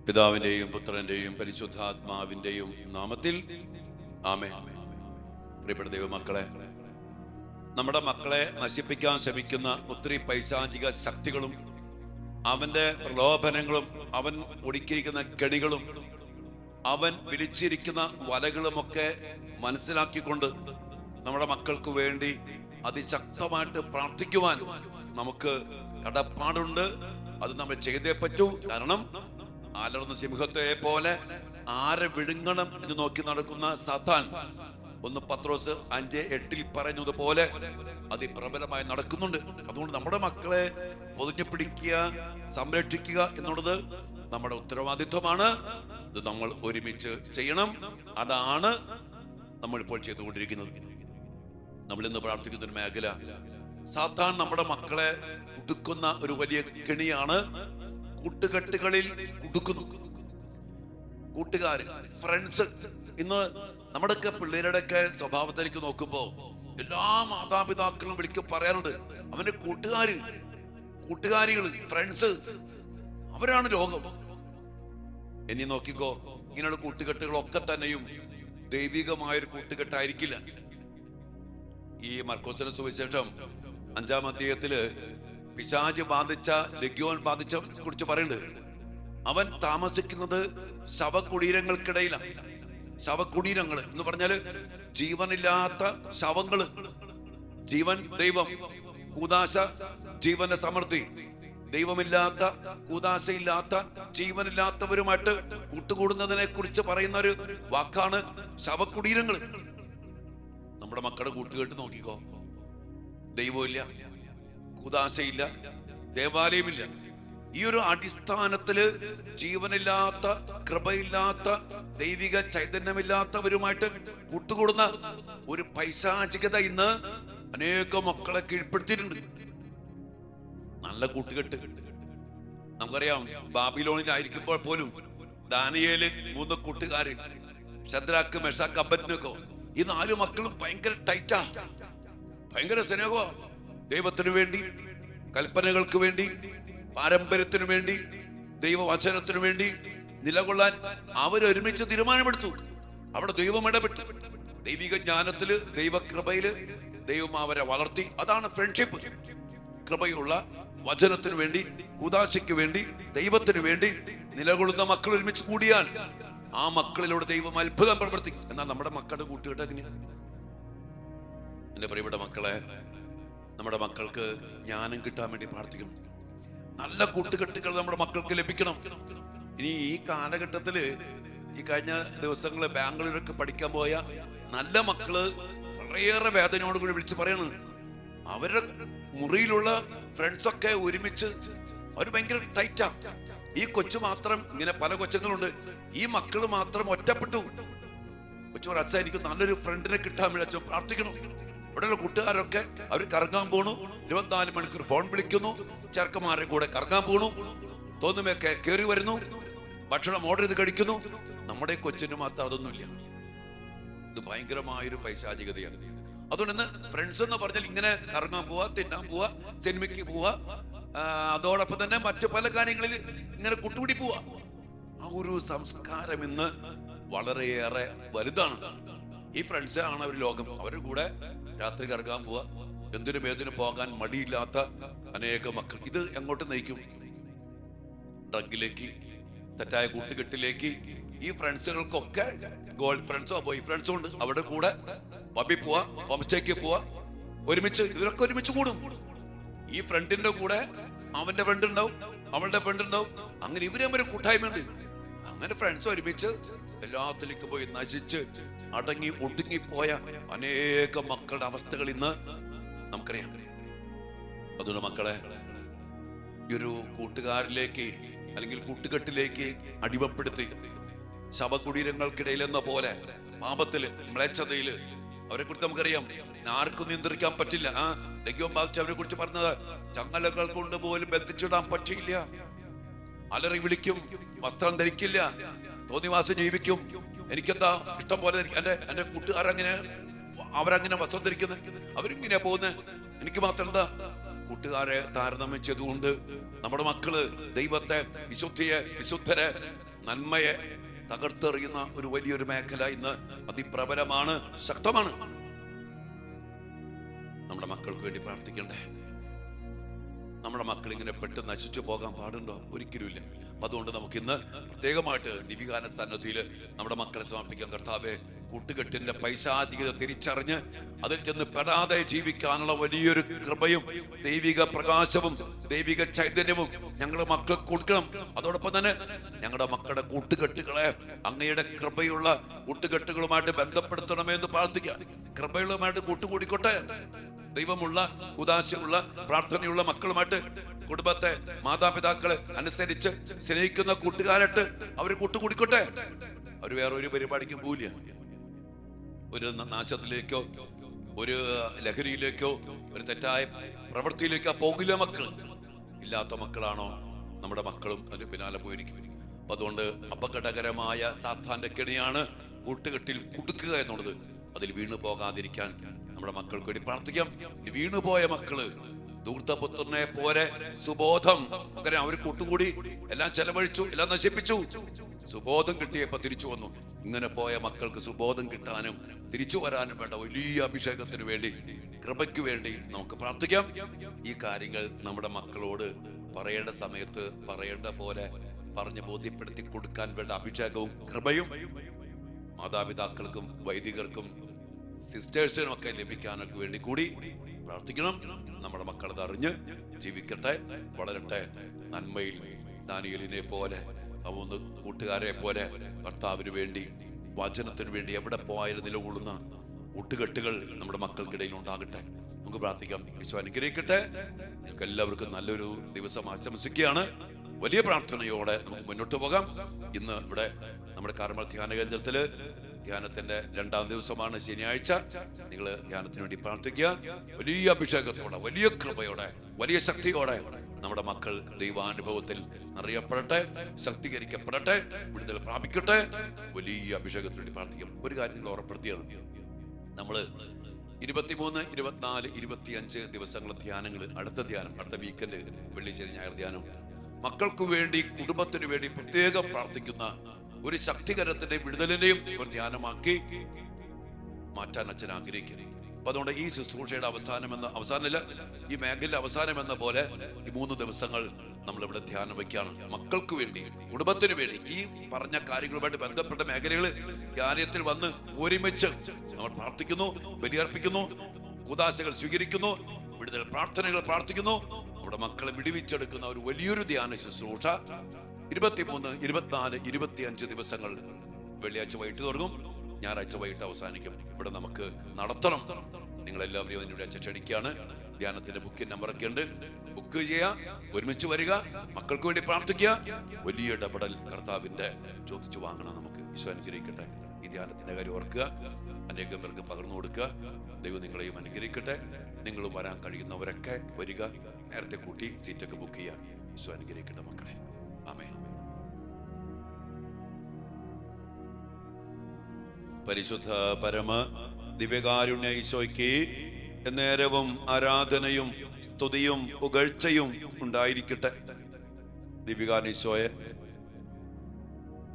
പിതാവിൻ്റെയും പുത്രൻ്റെയും പരിശുദ്ധാത്മാവിൻ്റെയും നാമത്തിൽ ആമേൻ. പ്രിയപ്പെട്ട ദൈവമക്കളെ, നമ്മുടെ മക്കളെ നശിപ്പിക്കാൻ ശ്രമിക്കുന്ന ഒത്തിരി പൈശാചിക ശക്തികളും അവന്റെ പ്രലോഭനങ്ങളും അവൻ ഒടുക്കിയിരിക്കുന്ന കെണികളും അവൻ വിളിച്ചിരിക്കുന്ന വലകളുമൊക്കെ മനസ്സിലാക്കിക്കൊണ്ട് നമ്മുടെ മക്കൾക്ക് വേണ്ടി അതിശക്തമായിട്ട് പ്രാർത്ഥിക്കുവാൻ നമുക്ക് കടപ്പാടുണ്ട്. അത് നമ്മൾ ചെയ്തേ പറ്റൂ. കാരണം അലർന്ന സിംഹത്തെ പോലെ ആരെ വിഴുങ്ങണം എന്ന് നോക്കി നടക്കുന്ന സാത്താൻ 1 പത്രോസ് 5:8 പറയുന്നതുപോലെ അതിപ്രബലമായി നടക്കുന്നുണ്ട്. അതുകൊണ്ട് നമ്മുടെ മക്കളെ പൊതിഞ്ഞു പിടിക്കുക, സംരക്ഷിക്കുക എന്നുള്ളത് നമ്മുടെ ഉത്തരവാദിത്വമാണ്. ഇത് നമ്മൾ ഒരുമിച്ച് ചെയ്യണം. അതാണ് നമ്മളിപ്പോൾ ചെയ്തുകൊണ്ടിരിക്കുന്നത്. നമ്മൾ ഇന്ന് പ്രാർത്ഥിക്കുന്ന ഒരു മേഖല, സാത്താൻ നമ്മുടെ മക്കളെ കുടുക്കുന്ന ഒരു വലിയ കെണിയാണ്. കൂട്ടുകെട്ടുകളിൽ കുടുക്കുന്നു. കൂട്ടുകാര്, ഫ്രണ്ട്സ്. ഇന്ന് നമ്മുടെയൊക്കെ പിള്ളേരുടെയൊക്കെ സ്വഭാവത്തിലേക്ക് നോക്കുമ്പോ എല്ലാ മാതാപിതാക്കളും വിളിക്ക് പറയാറുണ്ട്, അവന്റെ കൂട്ടുകാരികൾ, ഫ്രണ്ട്സ്, അവരാണ് ലോകം. ഇനി നോക്കിക്കോ, ഇങ്ങനെയുള്ള കൂട്ടുകെട്ടുകളൊക്കെ തന്നെയും ദൈവികമായൊരു കൂട്ടുകെട്ടായിരിക്കില്ല. ഈ മർക്കോസിന്റെ സുവിശേഷം 5-ാം അധ്യായത്തില് പിശാച് ബാധിച്ച ലഗ്യോൻ ബാധിച്ച കുറിച്ച് പറയുന്നുണ്ട്. അവൻ താമസിക്കുന്നത് ശവകുടീരങ്ങൾക്കിടയിലാണ്. ശവകുടീരങ്ങൾ എന്ന് പറഞ്ഞാല് ജീവനില്ലാത്ത ശവങ്ങള്. ജീവൻ ദൈവം, കൂദാശ ജീവന്റെ സമൃദ്ധി. ദൈവമില്ലാത്ത, കൂദാശയില്ലാത്ത, ജീവനില്ലാത്തവരുമായിട്ട് കൂട്ടുകൂടുന്നതിനെ കുറിച്ച് പറയുന്ന ഒരു വാക്കാണ് ശവകുടീരങ്ങൾ. നമ്മുടെ മക്കളുടെ കൂട്ടുകെട്ട് നോക്കിക്കോ. ദൈവമില്ല, കൂദാശയില്ല, ദേവാലയമില്ല. ഈ ഒരു അടിസ്ഥാനത്തില് ജീവനില്ലാത്ത, കൃപയില്ലാത്ത, ദൈവിക ചൈതന്യമില്ലാത്തവരുമായിട്ട് കൂട്ടുകൂടുന്ന ഒരു പൈശാചികത ഇന്ന് അനേക മക്കളെ കീഴ്പ്പെടുത്തിയിട്ടുണ്ട്. നല്ല കൂട്ടുകെട്ട്. നമുക്കറിയാം, ബാബിലോണിലായിരിക്കുമ്പോൾ പോലും ദാനിയേല് 3 കൂട്ടുകാര്, ശദ്രാക്ക്, മെഷാക്ക്, അബദ്നഗോ, ഈ 4 മക്കളും ഭയങ്കര ടൈറ്റാ, ഭയങ്കര സ്നേഹമാ. ദൈവത്തിനു വേണ്ടി, കൽപ്പനകൾക്ക് വേണ്ടി, പാരമ്പര്യത്തിനു വേണ്ടി, ദൈവവചനത്തിനു വേണ്ടി നിലകൊള്ളാൻ അവരൊരുമിച്ച് തീരുമാനമെടുത്തു. അവിടെ ദൈവം ഇടപെട്ടു. ദൈവിക ജ്ഞാനത്തില്, ദൈവകൃപയില് ദൈവം അവരെ വളർത്തി. അതാണ് ഫ്രണ്ട്ഷിപ്പ്. കൃപയുള്ള വചനത്തിനു വേണ്ടി, കൂദാശയ്ക്ക് വേണ്ടി, ദൈവത്തിനു വേണ്ടി നിലകൊള്ളുന്ന മക്കൾ ഒരുമിച്ച് കൂടിയാൽ ആ മക്കളിലൂടെ ദൈവം അത്ഭുതം പ്രവർത്തിക്കും. എന്നാൽ നമ്മുടെ മക്കളുടെ കൂട്ടുകെട്ട് എങ്ങനെയാണ്? എന്റെ പ്രിയപ്പെട്ട മക്കളെ, നമ്മുടെ മക്കൾക്ക് ജ്ഞാനം കിട്ടാൻ വേണ്ടി പ്രാർത്ഥിക്കണം. നല്ല കൂട്ടുകെട്ടുകൾ നമ്മുടെ മക്കൾക്ക് ലഭിക്കണം. ഇനി ഈ കാലഘട്ടത്തില്, ഈ കഴിഞ്ഞ ദിവസങ്ങള് ബാംഗ്ലൂരൊക്കെ പഠിക്കാൻ പോയ നല്ല മക്കള് വളരെയേറെ വേദനയോടുകൂടി വിളിച്ച് പറയണം, അവരുടെ മുറിയിലുള്ള ഫ്രണ്ട്സൊക്കെ ഒരുമിച്ച് അവർ ഭയങ്കര ടൈറ്റാ. ഈ കൊച്ചു മാത്രം, ഇങ്ങനെ പല കൊച്ചുങ്ങളുണ്ട്, ഈ മക്കള് മാത്രം ഒറ്റപ്പെട്ടു. കൊച്ചു അച്ഛ, എനിക്ക് നല്ലൊരു ഫ്രണ്ടിനെ കിട്ടാൻ വേണ്ടി അച്ഛൻ പ്രാർത്ഥിക്കണം. ഇവിടെയുള്ള കൂട്ടുകാരൊക്കെ അവർ കറങ്ങാൻ പോണു, 24 മണിക്കൂർ ഫോൺ വിളിക്കുന്നു, ചെറുക്കന്മാരുടെ കൂടെ കറങ്ങാൻ പോണു, തോന്നുമൊക്കെ കയറി വരുന്നു, ഭക്ഷണം ഓർഡർ ചെയ്ത് കഴിക്കുന്നു. നമ്മുടെ കൊച്ചിന് മാത്രം അതൊന്നുമില്ല. ഇത് ഭയങ്കരമായൊരു പൈശാചികതയാണ്. അതുകൊണ്ട് ഫ്രണ്ട്സ് എന്ന് പറഞ്ഞാൽ ഇങ്ങനെ കറങ്ങാൻ പോവാ, തിന്നാൻ പോവാ, സിനിമയ്ക്ക് പോവാ, അതോടൊപ്പം തന്നെ മറ്റു പല കാര്യങ്ങളിൽ ഇങ്ങനെ കൂട്ടുകൂടി പോവാ. ആ ഒരു സംസ്കാരം ഇന്ന് വളരെയേറെ വലുതാണ്. ഈ ഫ്രണ്ട്സ് ആണ് ഒരു ലോകം. അവരുടെ കൂടെ രാത്രി കറങ്ങാൻ പോവാ, എന്തിനും ഏതിനും പോകാൻ മടിയില്ലാത്ത അനേക മക്കൾ. ഇത് എങ്ങോട്ട് നയിക്കും? ഡ്രഗിലേക്ക്, തെറ്റായ കൂട്ടുകെട്ടിലേക്ക്. ഈ ഫ്രണ്ട്സുകൾക്കൊക്കെ ഗേൾ ഫ്രണ്ട്സോ ബോയ് ഫ്രണ്ട്സോ ഉണ്ട്. അവിടെ കൂടെ പബ്ബിൽ പോവാ, ഹോം സ്റ്റേക്ക് പോവാ, ഒരുമിച്ച് ഇവരൊക്കെ ഒരുമിച്ച് കൂടും. ഈ ഫ്രണ്ടിന്റെ കൂടെ അവന്റെ ഫ്രണ്ട് ഉണ്ടാവും, അവളുടെ ഫ്രണ്ട് ഉണ്ടാവും. അങ്ങനെ ഇവരെ ഒരു കൂട്ടായ്മയുണ്ട്. അങ്ങനെ ഫ്രണ്ട്സ് ഒരുമിച്ച് എല്ലാത്തിലേക്ക് പോയി നശിച്ച് അടങ്ങി ഒടുങ്ങിപ്പോയ അനേക മക്കളുടെ അവസ്ഥകൾ ഇന്ന് നമുക്കറിയാം. അതുകൊണ്ട് മക്കളെ, ഈ ഒരു കൂട്ടുകാരിലേക്ക് അല്ലെങ്കിൽ കൂട്ടുകെട്ടിലേക്ക് അടിമപ്പെടുത്തി ശവകുടീരങ്ങൾക്കിടയിൽ എന്ന പോലെ പാപത്തില്, മ്ലേച്ഛതയില് അവരെ കുറിച്ച് നമുക്കറിയാം. ആർക്കും നിയന്ത്രിക്കാൻ പറ്റില്ല. ലഗ്യോൻ ബാധിച്ച് അവരെ കുറിച്ച് പറഞ്ഞത്, ചങ്ങലകൾ കൊണ്ട് പോലും ബന്ധിച്ചിടാൻ പറ്റില്ല. അലറി വിളിക്കും, വസ്ത്രം ധരിക്കില്ല, തോന്നിവാസം ജീവിക്കും. എനിക്കെന്താ ഇഷ്ടം പോലെ എന്റെ കൂട്ടുകാരങ്ങനെ, അവരങ്ങനെ വസ്ത്രം ധരിക്കുന്നത്, അവരിങ്ങനെ പോകുന്നത്, എനിക്ക് മാത്രം എന്താ? കൂട്ടുകാരെ താരതമ്യം ചെയ്തുകൊണ്ട് നമ്മുടെ മക്കള് ദൈവത്തെ, വിശുദ്ധിയെ, വിശുദ്ധരെ നന്മയെ തകർത്തെറിയുന്ന ഒരു വലിയൊരു മേഖല ഇന്ന് അതിപ്രബലമാണ്, ശക്തമാണ്. നമ്മുടെ മക്കൾക്ക് വേണ്ടി പ്രാർത്ഥിക്കണ്ടേ? നമ്മുടെ മക്കൾ ഇങ്ങനെ പെട്ട് നശിച്ചു പോകാൻ പാടുണ്ടോ? ഒരിക്കലുമില്ല. അതുകൊണ്ട് നമുക്ക് ഇന്ന് പ്രത്യേകമായിട്ട് ദിവ്യകാന സന്നിധിയിൽ നമ്മുടെ മക്കളെ സമർപ്പിക്കാം. കർത്താവേ, കൂട്ടുകെട്ടിന്റെ പൈശാചികത തിരിച്ചറിഞ്ഞ് അതിൽ ചെന്ന് പെടാതെ ജീവിക്കാനുള്ള വലിയൊരു കൃപയും ദൈവിക പ്രകാശവും ദൈവിക ചൈതന്യവും ഞങ്ങളുടെ മക്കൾക്ക് കൊടുക്കണം. അതോടൊപ്പം തന്നെ ഞങ്ങളുടെ മക്കളുടെ കൂട്ടുകെട്ടുകളെ അങ്ങയുടെ കൃപയുള്ള കൂട്ടുകെട്ടുകളുമായിട്ട് ബന്ധപ്പെടുത്തണമെന്ന് പ്രാർത്ഥിക്കാം. കൃപയുള്ളതുമായിട്ട് കൂട്ടുകൂടിക്കോട്ടെ. ദൈവമുള്ള, ഉദാശയുള്ള, പ്രാർത്ഥനയുള്ള മക്കളുമായിട്ട് കുടുംബത്തെ, മാതാപിതാക്കളെ അനുസരിച്ച് സ്നേഹിക്കുന്ന കൂട്ടുകാരായിട്ട് അവർ കൂട്ടുകൂടിക്കോട്ടെ. അവർ വേറൊരു പരിപാടിക്കും പോവില്ല. ഒരു നാശത്തിലേക്കോ ഒരു ലഹരിയിലേക്കോ ഒരു തെറ്റായ പ്രവൃത്തിയിലേക്കോ പോകില്ല. മക്കൾ ഇല്ലാത്ത മക്കളാണോ നമ്മുടെ മക്കളും അതിന് പിന്നാലെ പോയിരിക്കും. അതുകൊണ്ട് അപകടകരമായ സാത്താന്റെ കെണിയാണ് കൂട്ടുകെട്ടിൽ കുടുക്കുക എന്നുള്ളത്. അതിൽ വീണു പോകാതിരിക്കാൻ നമ്മുടെ മക്കൾക്ക് വേണ്ടി പ്രാർത്ഥിക്കാം. വീണുപോയ മക്കള് ധൂർത്തപുത്രനെ പോലെ സുബോധം, അങ്ങനെ അവർ കൂട്ടുകൂടി എല്ലാം ചെലവഴിച്ചു, എല്ലാം നശിപ്പിച്ചു. സുബോധം കിട്ടിയപ്പോ തിരിച്ചു വന്നു. ഇങ്ങനെ പോയ മക്കൾക്ക് സുബോധം കിട്ടാനും തിരിച്ചു വരാനും വേണ്ട വലിയ അഭിഷേകത്തിന് വേണ്ടി, കൃപയ്ക്ക് വേണ്ടി നമുക്ക് പ്രാർത്ഥിക്കാം. ഈ കാര്യങ്ങൾ നമ്മുടെ മക്കളോട് പറയേണ്ട സമയത്ത് പറയേണ്ട പോലെ പറഞ്ഞ് ബോധ്യപ്പെടുത്തി കൊടുക്കാൻ വേണ്ട അഭിഷേകവും കൃപയും മാതാപിതാക്കൾക്കും വൈദികർക്കും സിസ്റ്റേഴ്സിനും ഒക്കെ ലഭിക്കാനൊക്കെ വേണ്ടി കൂടി പ്രാർത്ഥിക്കണം. നമ്മുടെ മക്കൾ അത് അറിഞ്ഞ് ജീവിക്കട്ടെ, വളരട്ടെ. നന്മയിൽ ദാനിയേലിനെ പോലെ, മൂന്ന് കൂട്ടുകാരെ പോലെ കർത്താവിന് വേണ്ടി, വചനത്തിന് വേണ്ടി എവിടെ പോയാലും നിലകൊള്ളുന്ന കൂട്ടുകെട്ടുകൾ നമ്മുടെ മക്കൾക്കിടയിൽ ഉണ്ടാകട്ടെ. നമുക്ക് പ്രാർത്ഥിക്കാം. ഈശോ അനുഗ്രഹിക്കട്ടെ. നിങ്ങൾക്ക് എല്ലാവർക്കും നല്ലൊരു ദിവസം ആശംസിക്കുകയാണ്. വലിയ പ്രാർത്ഥനയോടെ നമുക്ക് മുന്നോട്ട് പോകാം. ഇന്ന് ഇവിടെ നമ്മുടെ കാർമൽ ധ്യാന കേന്ദ്രത്തില് ധ്യാനത്തിന്റെ 2ാം ദിവസമാണ്, ശനിയാഴ്ച. നിങ്ങൾ ധ്യാനത്തിന് വേണ്ടി പ്രാർത്ഥിക്കുക. വലിയ അഭിഷേകത്തോടെ, വലിയ കൃപയോടെ, വലിയ ശക്തിയോടെ നമ്മുടെ മക്കൾ ദൈവാനുഭവത്തിൽ അറിയപ്പെടട്ടെ, ശക്തീകരിക്കപ്പെടട്ടെ, വിടുതൽ പ്രാപിക്കട്ടെ. വലിയ അഭിഷേകത്തിന് വേണ്ടി പ്രാർത്ഥിക്കാം. ഒരു കാര്യം ഓർമ്മപ്പെടുത്തിയത്, നമ്മള് 23, 24, 25 ദിവസങ്ങൾ ധ്യാനങ്ങൾ, അടുത്ത ധ്യാനം, അടുത്ത വീക്കെൻഡ്, വെള്ളി, ശനി, ഞായർ ധ്യാനം മക്കൾക്ക് വേണ്ടി, കുടുംബത്തിന് വേണ്ടി പ്രത്യേകം പ്രാർത്ഥിക്കുന്ന ഒരു ശക്തികരത്തിന്റെ വിടുതലിന്റെയും ഒരു ധ്യാനമാക്കി മാറ്റാൻ അച്ഛൻ ആഗ്രഹിക്കുന്നു. അപ്പൊ അതുകൊണ്ട് ഈ ശുശ്രൂഷയുടെ അവസാനമില്ല, ഈ മേഖലയുടെ അവസാനം എന്ന പോലെ ഈ 3 ദിവസങ്ങൾ നമ്മളിവിടെ ധ്യാനം വയ്ക്കുകയാണ്. മക്കൾക്ക് വേണ്ടി, കുടുംബത്തിന് വേണ്ടി, ഈ പറഞ്ഞ കാര്യങ്ങളുമായിട്ട് ബന്ധപ്പെട്ട മേഖലകൾ ധ്യാനത്തിൽ വന്ന് ഒരുമിച്ച് നമ്മൾ പ്രാർത്ഥിക്കുന്നു, ബലിയർപ്പിക്കുന്നു, കൂദാശകൾ സ്വീകരിക്കുന്നു, വിടുതൽ പ്രാർത്ഥനകൾ പ്രാർത്ഥിക്കുന്നു. നമ്മുടെ മക്കളെ വിടുവിച്ചെടുക്കുന്ന ഒരു വലിയൊരു ധ്യാന ശുശ്രൂഷ 23, 24, 25 ദിവസങ്ങൾ വെള്ളിയാഴ്ച വൈകിട്ട് തുടങ്ങും, ഞായറാഴ്ച വൈകിട്ട് അവസാനിക്കും. ഇവിടെ നമുക്ക് നടത്തണം. നിങ്ങളെല്ലാവരെയും അതിൻ്റെ അച്ഛൻ ക്ഷണിക്കുകയാണ്. ധ്യാനത്തിന്റെ ബുക്കിംഗ് നമ്പറൊക്കെ ഉണ്ട്. ബുക്ക് ചെയ്യുക, ഒരുമിച്ച് വരിക, മക്കൾക്ക് വേണ്ടി പ്രാർത്ഥിക്കുക. വലിയ ഇടപെടൽ കർത്താവിന്റെ ചോദിച്ചു വാങ്ങണം. നമുക്ക് ഈശോ അനുഗ്രഹിക്കട്ടെ. ഈ ധ്യാനത്തിന്റെ കാര്യം ഓർക്കുക, അനേകം പേർക്ക് പകർന്നു കൊടുക്കുക. ദൈവം നിങ്ങളെയും അനുഗ്രഹിക്കട്ടെ. നിങ്ങളും വരാൻ കഴിയുന്നവരൊക്കെ വരിക. നേരത്തെ കൂട്ടി സീറ്റൊക്കെ ബുക്ക് ചെയ്യുക. ഈശോ അനുഗ്രഹിക്കട്ടെ മക്കളെ. ആമേൻ. പരിശുദ്ധ പരമ ദിവ്യകാരുണ്യ ഈശോയ്ക്ക് നേരവും ആരാധനയും സ്തുതിയും പുകഴ്ചയും ഉണ്ടായിരിക്കട്ടെ. ദിവ്യകാരുണ്യ ഈശോയെ,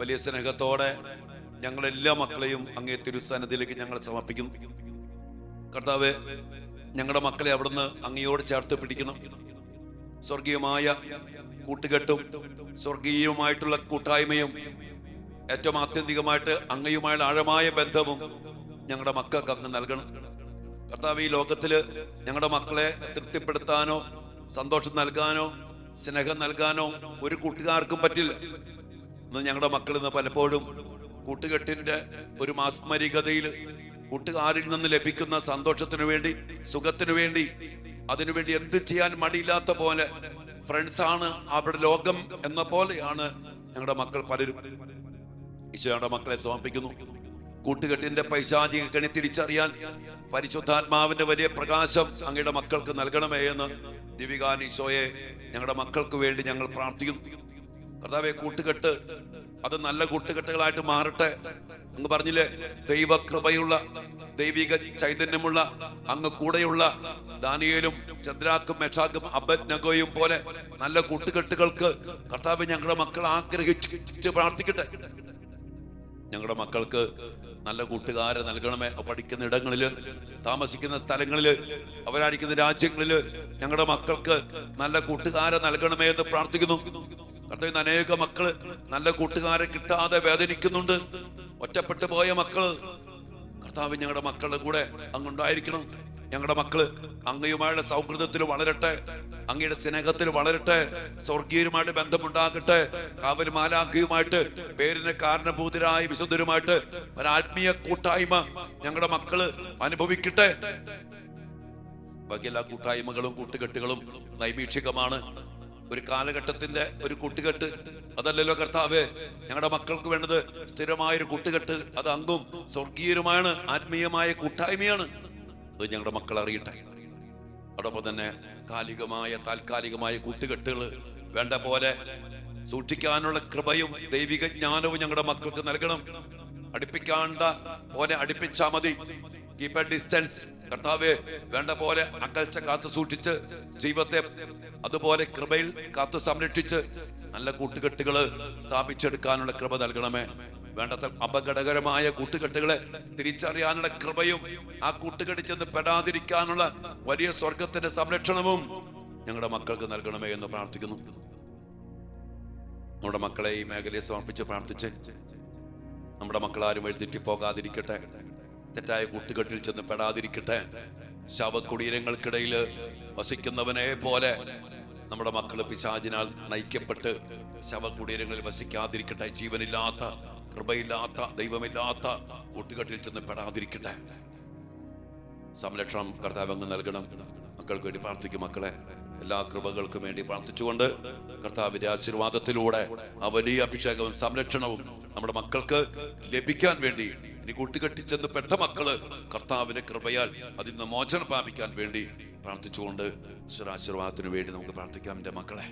വലിയ സ്നേഹത്തോടെ ഞങ്ങളെല്ലാ മക്കളെയും അങ്ങേ തിരുസന്നിധിയിലേക്ക് ഞങ്ങൾ സമർപ്പിക്കുന്നു. കർത്താവേ, ഞങ്ങളുടെ മക്കളെ അവിടുന്ന് അങ്ങയോട് ചേർത്ത് പിടിക്കണം. സ്വർഗീയമായ കൂട്ടുകെട്ടും സ്വർഗീയവുമായിട്ടുള്ള കൂട്ടായ്മയും ഏറ്റവും ആത്യന്തികമായിട്ട് അങ്ങയുമായുള്ള ആഴമായ ബന്ധവും ഞങ്ങളുടെ മക്കൾക്ക് അങ്ങ് നൽകണം. കർത്താവ്, ഈ ലോകത്തില് ഞങ്ങളുടെ മക്കളെ തൃപ്തിപ്പെടുത്താനോ സന്തോഷം നൽകാനോ സ്നേഹം നൽകാനോ ഒരു കൂട്ടുകാർക്കും പറ്റില്ല. ഇന്ന് ഞങ്ങളുടെ മക്കൾ ഇന്ന് പലപ്പോഴും കൂട്ടുകെട്ടിന്റെ ഒരു മാസ്മരികതയിൽ, കൂട്ടുകാരിൽ നിന്ന് ലഭിക്കുന്ന സന്തോഷത്തിനു വേണ്ടി, സുഖത്തിനു വേണ്ടി, അതിനുവേണ്ടി എന്ത് ചെയ്യാൻ മടിയില്ലാത്ത പോലെ, ഫ്രണ്ട്സാണ് അവരുടെ ലോകം എന്ന പോലെയാണ് ഞങ്ങളുടെ മക്കൾ പലരും. ഈശോയുടെ മക്കളെ സമർപ്പിക്കുന്നു. കൂട്ടുകെട്ടിന്റെ പൈശാചിക കെണി തിരിച്ചറിയാൻ പരിശുദ്ധാത്മാവിന്റെ വലിയ പ്രകാശം അങ്ങയുടെ മക്കൾക്ക് നൽകണമേ എന്ന് ദിവ്യകാരുണ്യ ഈശോയെ, ഞങ്ങളുടെ മക്കൾക്ക് വേണ്ടി ഞങ്ങൾ പ്രാർത്ഥിക്കുന്നു. കർത്താവേ, കൂട്ടുകെട്ട് അത് നല്ല കൂട്ടുകെട്ടുകളായിട്ട് മാറട്ടെ. അങ്ങ് പറഞ്ഞില്ലേ, ദൈവകൃപയുള്ള, ദൈവിക ചൈതന്യമുള്ള, അങ്ങ് കൂടെയുള്ള ദാനിയേലും ശദ്രാക്കും മെഷാക്കും അബദ്നഗോയും പോലെ നല്ല കൂട്ടുകെട്ടുകൾക്ക് കർത്താവ് ഞങ്ങളുടെ മക്കൾ ആഗ്രഹിച്ച് പ്രാർത്ഥിക്കട്ടെ. ഞങ്ങളുടെ മക്കൾക്ക് നല്ല കൂട്ടുകാരെ നൽകണമേ. പഠിക്കുന്ന ഇടങ്ങളില്, താമസിക്കുന്ന സ്ഥലങ്ങളില്, അവരായിരിക്കുന്ന രാജ്യങ്ങളില് ഞങ്ങളുടെ മക്കൾക്ക് നല്ല കൂട്ടുകാരെ നൽകണമേ എന്ന് പ്രാർത്ഥിക്കുന്നു. കർത്താവ്, അനേക മക്കള് നല്ല കൂട്ടുകാരെ കിട്ടാതെ വേദനിക്കുന്നുണ്ട്. ഒറ്റപ്പെട്ടു പോയ മക്കള്, കർത്താവ് ഞങ്ങളുടെ മക്കളുടെ കൂടെ അങ്ങുണ്ടായിരിക്കണം. ഞങ്ങളുടെ മക്കള് അങ്ങയുമായുള്ള സൗഹൃദത്തിൽ വളരട്ടെ, അങ്ങയുടെ സ്നേഹത്തിൽ വളരട്ടെ, സ്വർഗീയരുമായിട്ട് ബന്ധമുണ്ടാകട്ടെ, കാവൽ മാലാഖയുമായിട്ട്, പേരിന് കാരണഭൂതരായ വിശുദ്ധരുമായിട്ട് ഒരാത്മീയ കൂട്ടായ്മ ഞങ്ങളുടെ മക്കള് അനുഭവിക്കട്ടെ. ബാക്കി എല്ലാ കൂട്ടായ്മകളും കൂട്ടുകെട്ടുകളും നൈമിഷികമാണ്. ഒരു കാലഘട്ടത്തിന്റെ ഒരു കൂട്ടുകെട്ട് അതല്ലല്ലോ കർത്താവേ. ഞങ്ങളുടെ മക്കൾക്ക് വേണ്ടത് സ്ഥിരമായൊരു കൂട്ടുകെട്ട്, അത് അങ്ങും സ്വർഗീയരുമാണ്, ആത്മീയമായ കൂട്ടായ്മയാണ്. അത് ഞങ്ങളുടെ മക്കൾ അറിയട്ടെ. അതോടൊപ്പം തന്നെ താൽക്കാലികമായ കൂട്ടുകെട്ടുകൾ വേണ്ട പോലെ സൂക്ഷിക്കാനുള്ള കൃപയും ദൈവിക ജ്ഞാനവും ഞങ്ങളുടെ മക്കൾക്ക് നൽകണം. അടുപ്പിക്കാണ്ട പോലെ അടുപ്പിച്ചാ മതി. Keep A distance. കർത്താവേ, വേണ്ട പോലെ അകൽച്ച കാത്തു സൂക്ഷിച്ച് ജീവിതത്തെ അതുപോലെ കൃപയിൽ കാത്തു സംരക്ഷിച്ച് നല്ല കൂട്ടുകെട്ടുകള് സ്ഥാപിച്ചെടുക്കാനുള്ള കൃപ നൽകണമേ. വേണ്ടത്ര അപകടകരമായ കൂട്ടുകെട്ടുകളെ തിരിച്ചറിയാനുള്ള കൃപയും ആ കൂട്ടുകെട്ടിൽ ചെന്ന് പെടാതിരിക്കാനുള്ള വലിയ സ്വർഗത്തിന്റെ സംരക്ഷണവും ഞങ്ങളുടെ മക്കൾക്ക് നൽകണമേ എന്ന് പ്രാർത്ഥിക്കുന്നു. നമ്മുടെ മക്കളെ ഈ മേഖലയെ സമർപ്പിച്ച് പ്രാർത്ഥിച്ച് നമ്മുടെ മക്കളാരും എഴുതിറ്റി പോകാതിരിക്കട്ടെ, തെറ്റായ കൂട്ടുകെട്ടിൽ ചെന്ന് പെടാതിരിക്കട്ടെ. ശവകുടീരങ്ങൾക്കിടയിൽ വസിക്കുന്നവനെ പോലെ നമ്മുടെ മക്കള് പിശാചിനാൽ നയിക്കപ്പെട്ട് ശവകുടീരങ്ങളിൽ വസിക്കാതിരിക്കട്ടെ. ജീവനില്ലാത്ത, കൃപയില്ലാത്ത, ദൈവമില്ലാത്ത കൂട്ടുകെട്ടിൽ ചെന്ന് പെടാതിരിക്കട്ടെ. സംരക്ഷണം കർത്താവ് അങ്ങ് നൽകണം. മക്കൾക്ക് വേണ്ടി പ്രാർത്ഥിക്കും. മക്കളെ എല്ലാ കൃപകൾക്കും വേണ്ടി പ്രാർത്ഥിച്ചുകൊണ്ട് കർത്താവിന്റെ ആശീർവാദത്തിലൂടെ ആ വലിയ അഭിഷേകവും സംരക്ഷണവും നമ്മുടെ മക്കൾക്ക് ലഭിക്കാൻ വേണ്ടി, ഇനി കൂട്ടുകെട്ടിച്ചെന്ന് പെട്ട മക്കള് കർത്താവിന്റെ കൃപയാൽ അതിൽ നിന്ന് മോചനം പ്രാപിക്കാൻ വേണ്ടി പ്രാർത്ഥിച്ചുകൊണ്ട് ആശീർവാദത്തിന് വേണ്ടി നമുക്ക് പ്രാർത്ഥിക്കാം. എന്റെ മക്കളെ,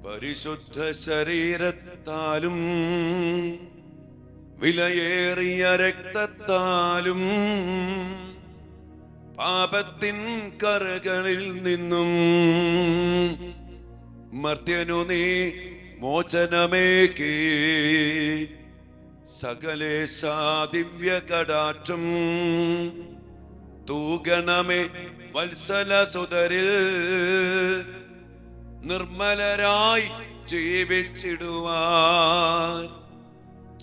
പരിശുദ്ധ ശരീരത്താലും വിലയേറിയ രക്തത്താലും പാപത്തിൻ കറകളിൽ നിന്നും മർത്യനു നീ മോചനമേകി സകലേശാ ദിവ്യ കടാക്ഷം തൂഗണമേ വത്സല സുതരിൽ നിർമ്മലരായി ജീവിച്ചിടുവാൻ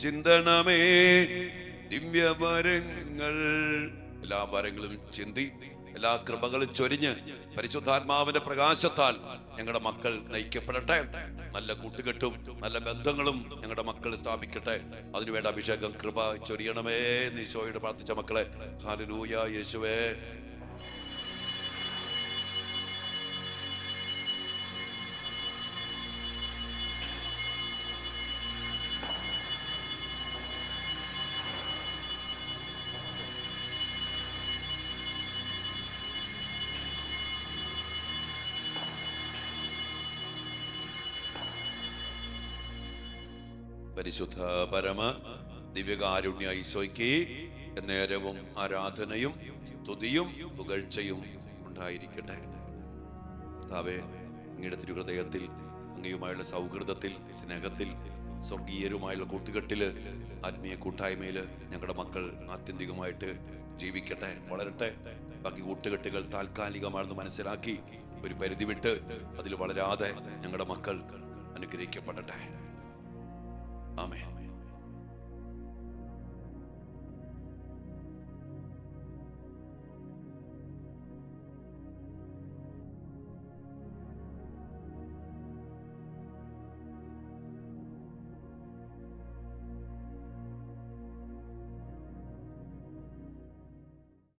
ചിന്തണമേ ദിവ്യവരങ്ങൾ. എല്ലാ വരങ്ങളും ചിന്തി, എല്ലാ കൃപകളും ചൊരിഞ്ഞ് പരിശുദ്ധാത്മാവിന്റെ പ്രകാശത്താൽ ഞങ്ങളുടെ മക്കൾ നയിക്കപ്പെടട്ടെ. നല്ല കൂട്ടുകെട്ടും നല്ല ബന്ധങ്ങളും ഞങ്ങളുടെ മക്കൾ സ്ഥാപിക്കട്ടെ. അതിനുവേണ്ട അഭിഷേകം, കൃപ ചൊരിയണമേ എന്ന് ഈശോയോട് പ്രാർത്ഥിച്ച മക്കളെ, ഹല്ലേലൂയ. യേശുവേ, പരിശുദ്ധ പരമ ദിവ്യകാരുണ്യ ഈശോയ്ക്ക് നേരവും ആരാധനയും സ്തുതിയും പുകഴ്ചയും ഉണ്ടായിരിക്കട്ടെ. കർത്താവേ, അങ്ങയുടെ തിരുഹൃദയത്തിൽ, അങ്ങയുമായുള്ള സൗഹൃദത്തിൽ, സ്നേഹത്തിൽ, സ്വർഗീയരുമായുള്ള കൂട്ടുകെട്ടില്, ആത്മീയ കൂട്ടായ്മയില് ഞങ്ങളുടെ മക്കൾ ആത്യന്തികമായിട്ട് ജീവിക്കട്ടെ, വളരട്ടെ. ബാക്കി കൂട്ടുകെട്ടുകൾ താൽക്കാലികമാണെന്ന് മനസ്സിലാക്കി ഒരു പരിധി വിട്ട് അതിൽ വളരാതെ ഞങ്ങളുടെ മക്കൾ അനുഗ്രഹിക്കപ്പെടട്ടെ.